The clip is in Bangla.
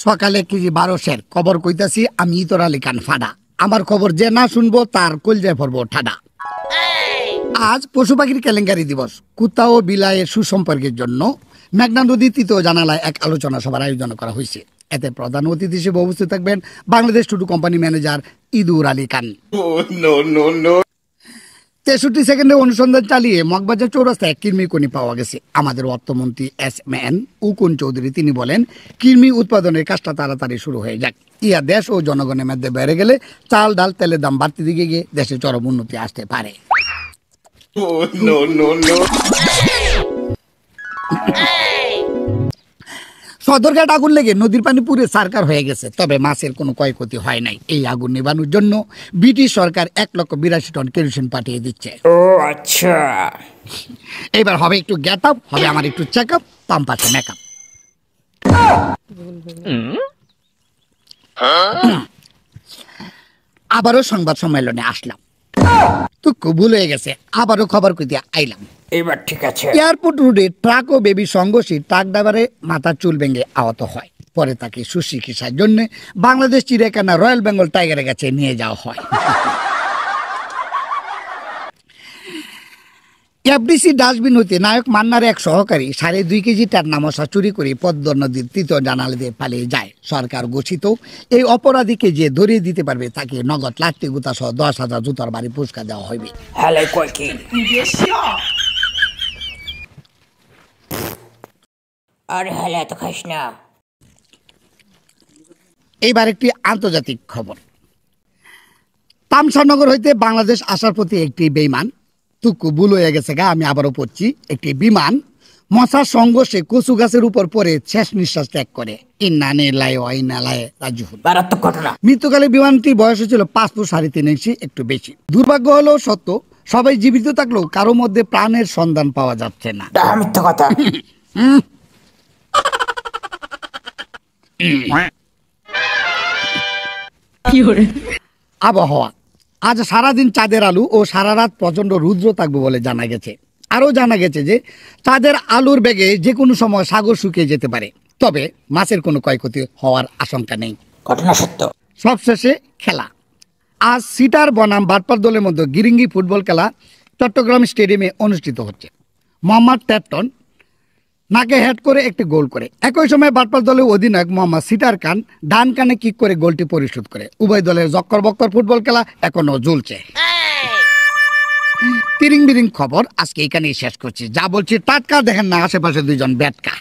সকালে কেজি 1200 খবর কইতাছি আমি তোর আলী খান ফাডা। আমার খবর যে না শুনবো তার কলজায় পড়বো ঠাডা। আজ পশু পাখির কেলেঙ্কারি দিবস। কুত্তা ও বিলাইয়ের সুসম্পর্কের জন্য মেঘনা নদী তৃতীয় জানালায় এক আলোচনা সভার আয়োজন করা হয়েছে। এতে প্রধান অতিথি হিসেবে উপস্থিত থাকবেন বাংলাদেশ টুটু কোম্পানি ম্যানেজার ইদুর আলী খান। 63 সেকেন্ডে অনুসন্ধান চালিয়ে মগবাজার চৌরাস্তায় কৃমিকণি পাওয়া গেছে। আমাদের অর্থমন্ত্রী SM উকুন চৌধুরী তিনি বলেন, কৃমি উৎপাদনের কাজটা তাড়াতাড়ি শুরু হয়ে যাক। ইয়া দেশ ও জনগণের মধ্যে বেড়ে গেলে চাল ডাল তেলের দাম বাড়তে দিকে গিয়ে দেশে চরম উন্নতি আসতে পারে। সদরঘাট আগুন লেগে নদীর পানি পুরে সারকার হয়ে গেছে, তবে মাছের কোনো ক্ষয়ক্ষতি হয় নাই। এই আগুন নিবানোর জন্য ব্রিটিশ সরকার 1,82,000 টন কেরোসিন পাঠিয়ে দিচ্ছে। ও আচ্ছা, এবার হবে একটু গেট আপ, হবে আমার একটু চেক আপ, পাম্পাসে মেকআপ। আবারও সংবাদ সম্মেলনে আসলাম, তো ভুল হয়ে গেছে, আবারও খবর কইতে আইলাম। এবার ঠিক আছে। এয়ারপোর্ট রোডে ট্রাক ও বেবি সংঘর্ষে ট্রাক ড্রাইভারে মাথার চুল ভেঙে আহত হয়। পরে তাকে সুচিকিৎসার জন্য বাংলাদেশ চিড়িয়াখানা রয়্যাল বেঙ্গল টাইগারের কাছে নিয়ে যাওয়া হয়। FDC ডাস্টবিন হতে নায়ক মান্নার এক সহকারী 2.5 কেজি টাটনা মশা চুরি করে পদ্ম নদীর তৃতীয় জানালা দিয়ে পালিয়ে যায়। সরকার ঘোষিত এই অপরাধীকে যে ধরিয়ে দিতে পারবে তাকে নগদ লাঠি গুতা সহ 10,000 জুতার বাড়ি পুরস্কার দেওয়া হবে। হ্যালো কই কি আরে হ্যালো তো খাস না। এইবার একটি আন্তর্জাতিক খবর। তামসানগর হইতে বাংলাদেশ আসার প্রতি একটি বেইমান, তুকু ভুল হয়ে গেছে গা, আমি আবারও পড়ছি, একটি বিমান মশার সংঘর্ষে কচু গাছের উপর পড়ে শেষ নিঃশ্বাস ত্যাগ করে। মারাত্মক ঘটনা। মৃত্যুকালে বিমানটির বয়স ছিল 5 ফুট 3.5 ইঞ্চি, একটু বেশি। দুর্ভাগ্য হলো সত্য, সবাই জীবিত থাকলেও কারো মধ্যে প্রাণের সন্ধান পাওয়া যাচ্ছে না। মিথ্যা কথা। আবহাওয়া আজ সারাদিন চাঁদের আলো ও সারা রাত প্রচন্ড রুদ্র থাকবে বলে জানা গেছে। আরও জানা গেছে যে চাঁদের আলোর বেগে যে কোনো সময় সাগর শুকিয়ে যেতে পারে, তবে মাছের কোনো ক্ষয়ক্ষতি হওয়ার আশঙ্কা নেই। ঘটনা সত্য। সবশেষে খেলা। আজ সিটার বনাম বাটপার দলের মধ্যে গিরিঙ্গি ফুটবল খেলা চট্টগ্রাম স্টেডিয়ামে অনুষ্ঠিত হচ্ছে। মোহাম্মদ ট্যাপটন নাকে হেড করে একটি গোল করে। একই সময় বাটপার দলের অধিনায়ক মোহাম্মদ সিটার খান ডান কানে কিক করে গোলটি পরিশোধ করে। উভয় দলের জক্কর বক্কর ফুটবল খেলা এখনো ঝুলছে। তিরিং বিরিং খবর আজকে এখানেই শেষ করছি। যা বলছি টাটকা, দেখেন না আশেপাশে 2জন ব্যাটকা।